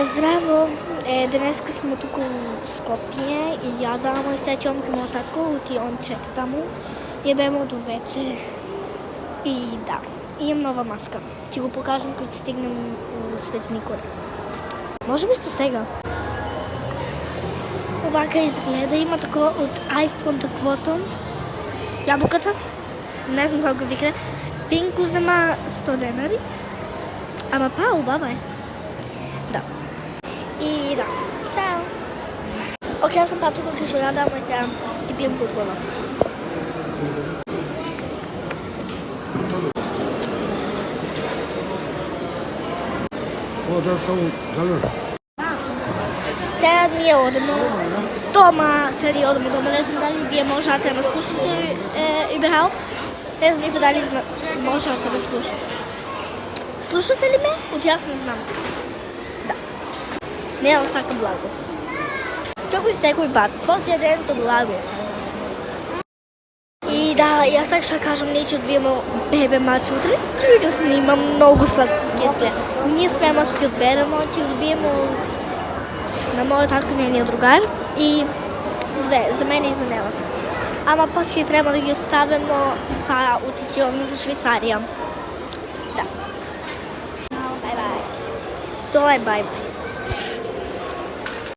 Здраво, денеска сме тука у Скопје и ја да мој сечом ке мотако ути он чека таму. Ја бемо до ВЦ и да, имам нова маска. Ќе го покажам кога ќе стигнем у Свети Никола. Може би што сега. Овака изгледа, има такова од iPhone таквото. Јабуката, не знам како го викне. Пинк го зема 100 денари. Ама па, убава е. Да. И да. Чао. Океј, јас сум патука кај жена, ама сега и пием футбола. Да само дали? Сега ние одемо дома, сега ние одемо дома, не знам дали вие можете да ме слушате überhaupt. Не знам дали можете да ме слушате. Слушате ли ме? От јас не знам. Да. Не да сака благо. Како и секој пат, после денто благо. И да, јас сега ќе кажам, ние ќе одбиеме бебе мач утре. Ќе ви го снимам, многу сладко. Ние спеме да ги одберемо, ќе го добиеме на мојот татко нейниот другар и две, за мене и за неа. Ама после треба да ги оставиме, па отидеме за Швейцарија. Да. Бај-бај. Тоа е бај-бај.